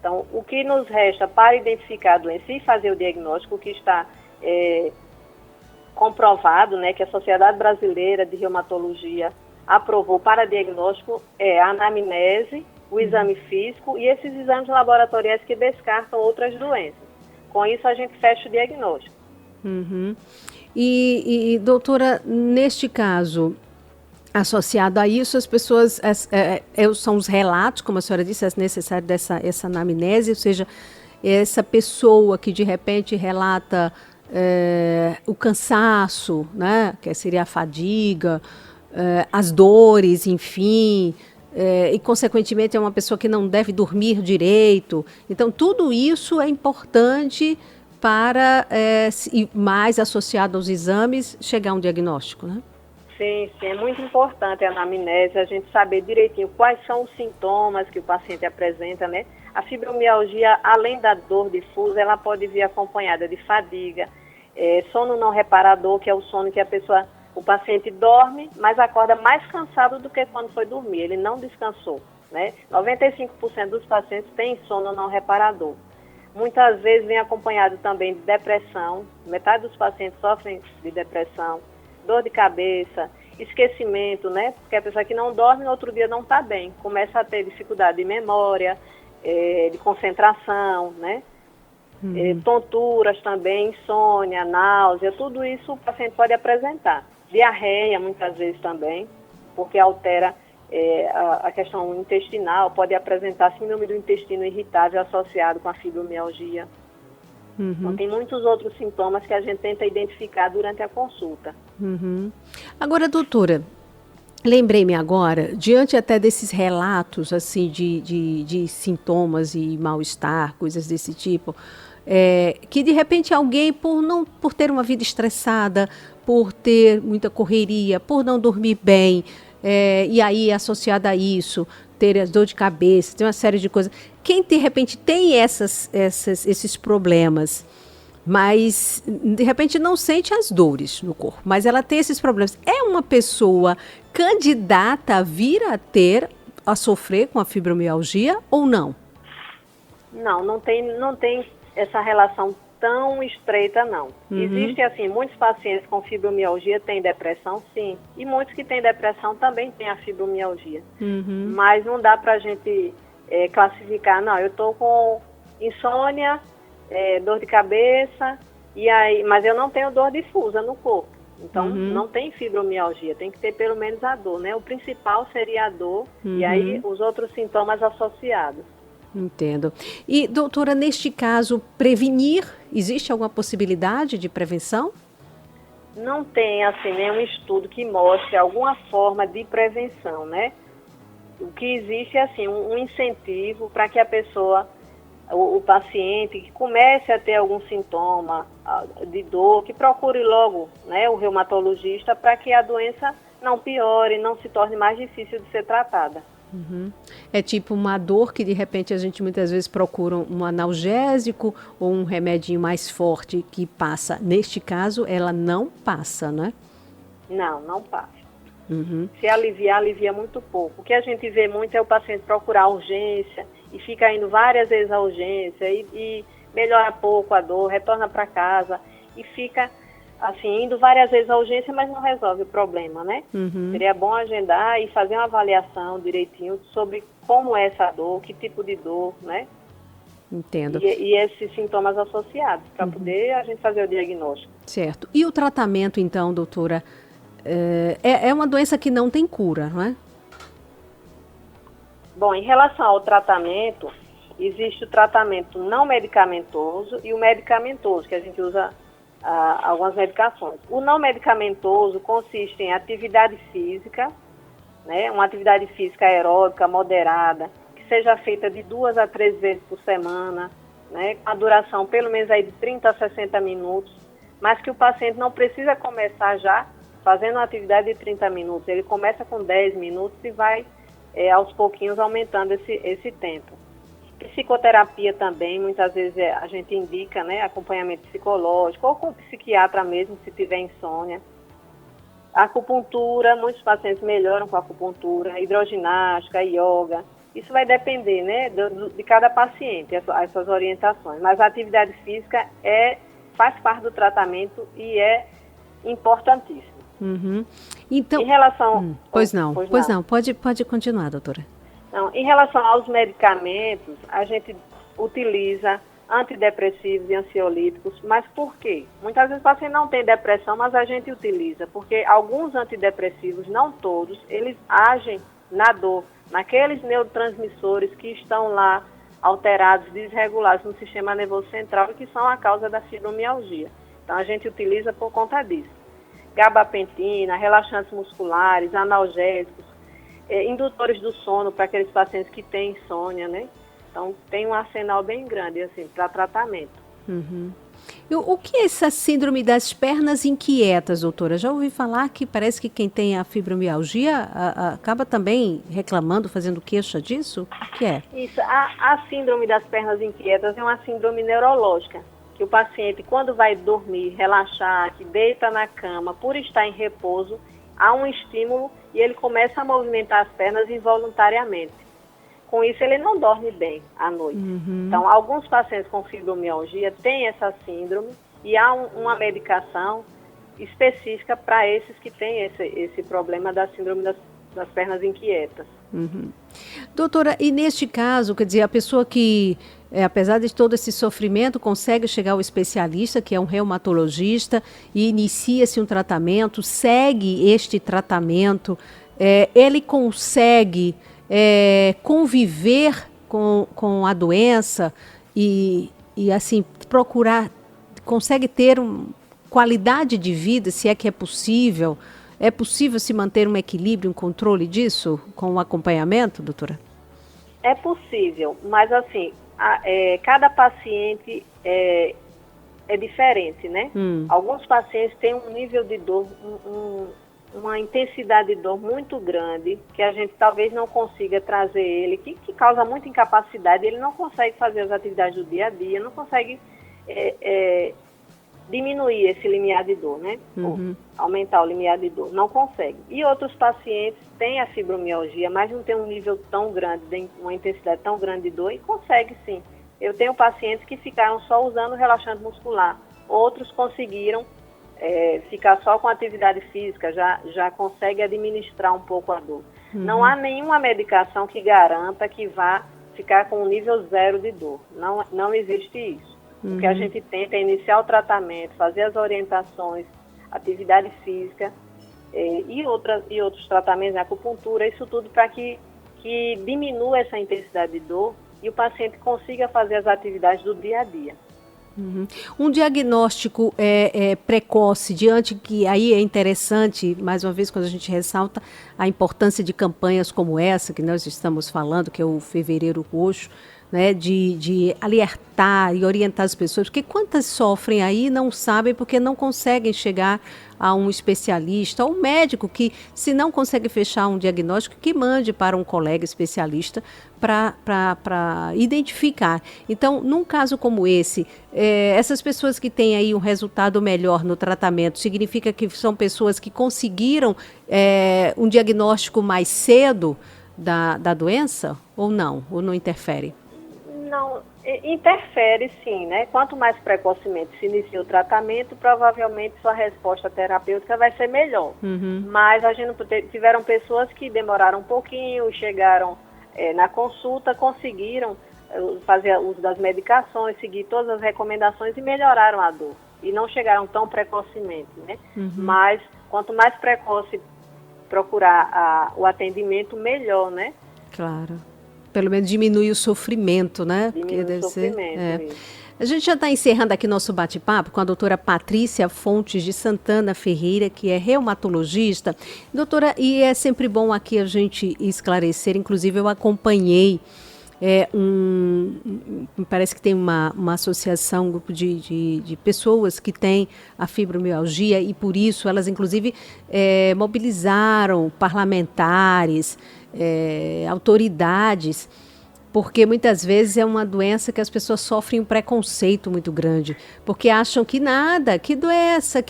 Então, o que nos resta para identificar a doença e fazer o diagnóstico, que está comprovado, né, que a Sociedade Brasileira de Reumatologia aprovou para diagnóstico, é a anamnese, o exame físico e esses exames laboratoriais que descartam outras doenças. Com isso, a gente fecha o diagnóstico. Uhum. E, doutora, neste caso, associado a isso, as pessoas, são os relatos, como a senhora disse, é necessário essa anamnese, ou seja, essa pessoa que de repente relata o cansaço, né, que seria a fadiga, as dores, enfim, e consequentemente é uma pessoa que não deve dormir direito. Então, tudo isso é importante para, e mais associado aos exames, chegar a um diagnóstico, né? Sim, é muito importante a anamnese, a gente saber direitinho quais são os sintomas que o paciente apresenta, né? A fibromialgia, além da dor difusa, ela pode vir acompanhada de fadiga, sono não reparador, que é o sono que o paciente dorme, mas acorda mais cansado do que quando foi dormir, ele não descansou, né? 95% dos pacientes têm sono não reparador. Muitas vezes vem acompanhado também de depressão, metade dos pacientes sofrem de depressão, dor de cabeça, esquecimento, né? Porque a pessoa que não dorme no outro dia não está bem, começa a ter dificuldade de memória, de concentração, né? Tonturas também, insônia, náusea, tudo isso o paciente pode apresentar. Diarreia muitas vezes também, porque altera a questão intestinal, pode apresentar síndrome do intestino irritável associado com a fibromialgia. Então, tem muitos outros sintomas que a gente tenta identificar durante a consulta. Agora, doutora, lembrei-me agora, diante até desses relatos assim, de sintomas e mal-estar, coisas desse tipo, que de repente alguém, por ter uma vida estressada, por ter muita correria, por não dormir bem, e aí associada a isso, ter as dor de cabeça, tem uma série de coisas, quem de repente tem esses problemas, mas de repente não sente as dores no corpo, mas ela tem esses problemas, é uma pessoa candidata a vir a sofrer com a fibromialgia ou não? Não tem essa relação tão estreita, não. Existe, assim, muitos pacientes com fibromialgia têm depressão, sim, e muitos que têm depressão também têm a fibromialgia. Mas não dá pra gente classificar, não, eu tô com insônia, dor de cabeça, mas eu não tenho dor difusa no corpo. Então, não tem fibromialgia, tem que ter pelo menos a dor, né? O principal seria a dor e aí os outros sintomas associados. Entendo. E, doutora, neste caso, prevenir, existe alguma possibilidade de prevenção? Não tem, assim, nenhum estudo que mostre alguma forma de prevenção, né? O que existe é, assim, um incentivo para que a pessoa, o paciente, que comece a ter algum sintoma de dor, que procure logo, né, o reumatologista para que a doença não piore, não se torne mais difícil de ser tratada. É tipo uma dor que de repente a gente muitas vezes procura um analgésico ou um remedinho mais forte que passa. Neste caso, ela não passa, né? Não passa. Se alivia muito pouco. O que a gente vê muito é o paciente procurar urgência e fica indo várias vezes à urgência e melhora pouco a dor, retorna para casa e fica assim, indo várias vezes à urgência, mas não resolve o problema, né? Seria bom agendar e fazer uma avaliação direitinho sobre como é essa dor, que tipo de dor, né? Entendo. E esses sintomas associados, para poder a gente fazer o diagnóstico. Certo. E o tratamento, então, doutora, é uma doença que não tem cura, não é? Bom, em relação ao tratamento, existe o tratamento não medicamentoso e o medicamentoso, que a gente usa algumas medicações. O não medicamentoso consiste em atividade física, né, uma atividade física aeróbica moderada, que seja feita de 2 a 3 vezes por semana, né, com a duração pelo menos aí de 30 a 60 minutos, mas que o paciente não precisa começar já fazendo uma atividade de 30 minutos, ele começa com 10 minutos e vai aos pouquinhos aumentando esse tempo. Psicoterapia também, muitas vezes a gente indica, né, acompanhamento psicológico, ou com o psiquiatra mesmo, se tiver insônia. Acupuntura, muitos pacientes melhoram com a acupuntura, hidroginástica, yoga. Isso vai depender, né, de cada paciente, essas orientações. Mas a atividade física faz parte do tratamento e é importantíssima. Então, em relação... Pois não, pode continuar, doutora. Não, em relação aos medicamentos, a gente utiliza antidepressivos e ansiolíticos, mas por quê? Muitas vezes o paciente não tem depressão, mas a gente utiliza, porque alguns antidepressivos, não todos, eles agem na dor, naqueles neurotransmissores que estão lá alterados, desregulados no sistema nervoso central e que são a causa da fibromialgia. Então a gente utiliza por conta disso. Gabapentina, relaxantes musculares, analgésicos, indutores do sono para aqueles pacientes que têm insônia, né? Então, tem um arsenal bem grande, assim, para tratamento. O que é essa síndrome das pernas inquietas, doutora? Já ouvi falar que parece que quem tem a fibromialgia acaba também reclamando, fazendo queixa disso? O que é? Isso, a síndrome das pernas inquietas é uma síndrome neurológica, que o paciente, quando vai dormir, relaxar, que deita na cama, por estar em repouso, há um estímulo e ele começa a movimentar as pernas involuntariamente. Com isso, ele não dorme bem à noite. Então, alguns pacientes com fibromialgia têm essa síndrome e há uma medicação específica para esses que têm esse problema da síndrome das pernas inquietas. Doutora, e neste caso, quer dizer, a pessoa que, apesar de todo esse sofrimento, consegue chegar ao especialista, que é um reumatologista, e inicia-se um tratamento, segue este tratamento, ele consegue conviver com a doença e assim, procurar, consegue ter qualidade de vida, se é que é possível? É possível se manter um equilíbrio, um controle disso com o acompanhamento, doutora? É possível, mas assim, cada paciente é diferente, né? Alguns pacientes têm um nível de dor, uma intensidade de dor muito grande, que a gente talvez não consiga trazer ele, que causa muita incapacidade, ele não consegue fazer as atividades do dia a dia, não consegue diminuir esse limiar de dor, né? Uhum. Aumentar o limiar de dor, não consegue. E outros pacientes têm a fibromialgia, mas não tem um nível tão grande, uma intensidade tão grande de dor, e consegue sim. Eu tenho pacientes que ficaram só usando relaxante muscular, outros conseguiram ficar só com atividade física, já consegue administrar um pouco a dor. Uhum. Não há nenhuma medicação que garanta que vá ficar com um nível 0 de dor, não existe isso. O que a gente tenta é iniciar o tratamento, fazer as orientações, atividade física e outros tratamentos, acupuntura, isso tudo para que diminua essa intensidade de dor e o paciente consiga fazer as atividades do dia a dia. Uhum. Um diagnóstico precoce, diante que aí é interessante, mais uma vez, quando a gente ressalta a importância de campanhas como essa que nós estamos falando, que é o Fevereiro Roxo, né, de alertar e orientar as pessoas, porque quantas sofrem aí não sabem porque não conseguem chegar a um especialista ou um médico que, se não consegue fechar um diagnóstico, que mande para um colega especialista para identificar. Então, num caso como esse, essas pessoas que têm aí um resultado melhor no tratamento, significa que são pessoas que conseguiram um diagnóstico mais cedo da doença ou não? Ou não interfere? Não, interfere sim, né? Quanto mais precocemente se inicia o tratamento, provavelmente sua resposta terapêutica vai ser melhor. Uhum. Mas tiveram pessoas que demoraram um pouquinho, chegaram na consulta, conseguiram fazer uso das medicações, seguir todas as recomendações e melhoraram a dor. E não chegaram tão precocemente, né? Uhum. Mas quanto mais precoce procurar o atendimento, melhor, né? Claro. Pelo menos diminui o sofrimento, né? Diminui o sofrimento. A gente já está encerrando aqui nosso bate-papo com a doutora Patrícia Fontes de Santana Ferreira, que é reumatologista. Doutora, e é sempre bom aqui a gente esclarecer, inclusive eu acompanhei me parece que tem uma associação, um grupo de pessoas que têm a fibromialgia e por isso elas inclusive mobilizaram parlamentares, autoridades, porque muitas vezes é uma doença que as pessoas sofrem um preconceito muito grande, porque acham que nada, que doença,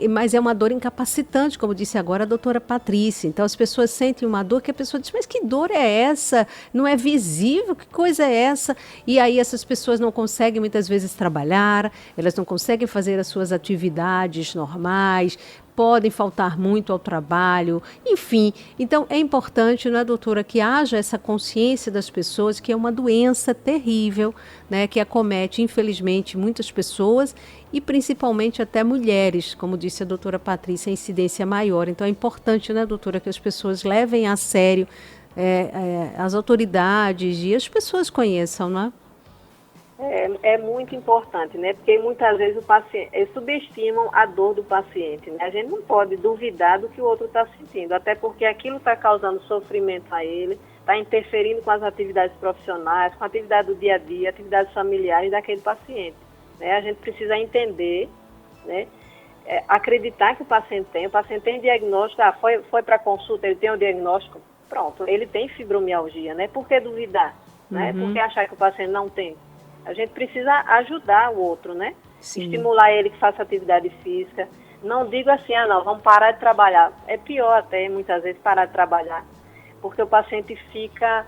mas é uma dor incapacitante, como disse agora a doutora Patrícia. Então as pessoas sentem uma dor que a pessoa diz, mas que dor é essa? Não é visível? Que coisa é essa? E aí essas pessoas não conseguem muitas vezes trabalhar, elas não conseguem fazer as suas atividades normais, podem faltar muito ao trabalho, enfim. Então, é importante, não é, doutora, que haja essa consciência das pessoas que é uma doença terrível, né, que acomete, infelizmente, muitas pessoas e principalmente até mulheres, como disse a doutora Patrícia, a incidência maior. Então, é importante, né, doutora, que as pessoas levem a sério as autoridades e as pessoas conheçam, não é? É muito importante, né? Porque muitas vezes eles subestimam a dor do paciente, né? A gente não pode duvidar do que o outro está sentindo, até porque aquilo está causando sofrimento a ele, está interferindo com as atividades profissionais, com a atividade do dia a dia, atividades familiares daquele paciente, né? A gente precisa entender, né? Acreditar que o paciente tem diagnóstico, foi para consulta, ele tem o diagnóstico, pronto, ele tem fibromialgia, né? Por que duvidar, né? Por que achar que o paciente não tem? A gente precisa ajudar o outro, né? Sim. Estimular ele que faça atividade física. Não digo assim, vamos parar de trabalhar. É pior até, muitas vezes, parar de trabalhar. Porque o paciente fica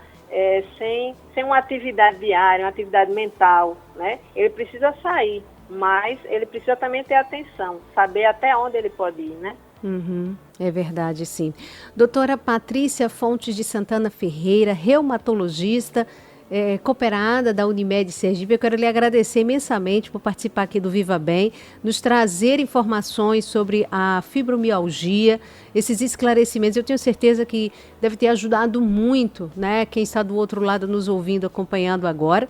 sem uma atividade diária, uma atividade mental, né? Ele precisa sair, mas ele precisa também ter atenção, saber até onde ele pode ir, né? Uhum, é verdade, sim. Doutora Patrícia Fontes de Santana Ferreira, reumatologista, cooperada da Unimed Sergipe, eu quero lhe agradecer imensamente por participar aqui do Viva Bem, nos trazer informações sobre a fibromialgia, esses esclarecimentos. Eu tenho certeza que deve ter ajudado muito, né? Quem está do outro lado nos ouvindo, acompanhando agora.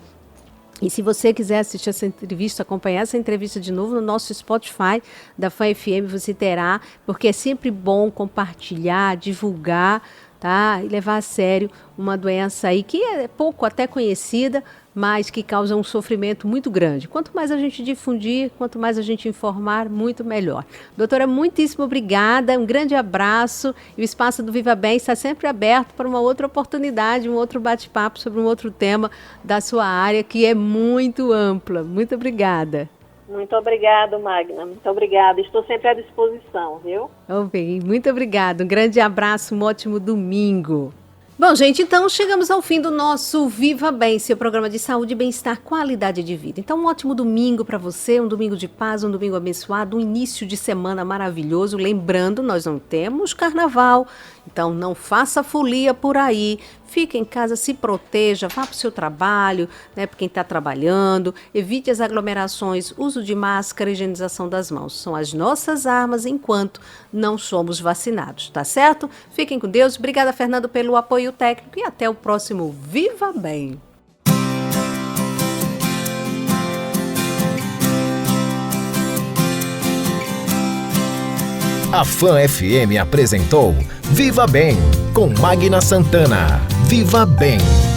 E se você quiser assistir essa entrevista, acompanhar essa entrevista de novo no nosso Spotify da Fã FM, você terá, porque é sempre bom compartilhar, divulgar, tá? E levar a sério uma doença aí que é pouco até conhecida, mas que causam um sofrimento muito grande. Quanto mais a gente difundir, quanto mais a gente informar, muito melhor. Doutora, muitíssimo obrigada, um grande abraço, e o espaço do Viva Bem está sempre aberto para uma outra oportunidade, um outro bate-papo sobre um outro tema da sua área, que é muito ampla. Muito obrigada. Muito obrigada, Magna. Muito obrigada. Estou sempre à disposição, viu? Ok, muito obrigada. Um grande abraço, um ótimo domingo. Bom, gente, então chegamos ao fim do nosso Viva Bem, seu programa de saúde, bem-estar, qualidade de vida. Então, um ótimo domingo para você, um domingo de paz, um domingo abençoado, um início de semana maravilhoso. Lembrando, nós não temos carnaval, então não faça folia por aí. Fique em casa, se proteja, vá para o seu trabalho, né, para quem está trabalhando, evite as aglomerações, uso de máscara, higienização das mãos. São as nossas armas enquanto não somos vacinados, tá certo? Fiquem com Deus. Obrigada, Fernando, pelo apoio técnico e até o próximo Viva Bem. A Fã FM apresentou Viva Bem, com Magna Santana. Viva Bem.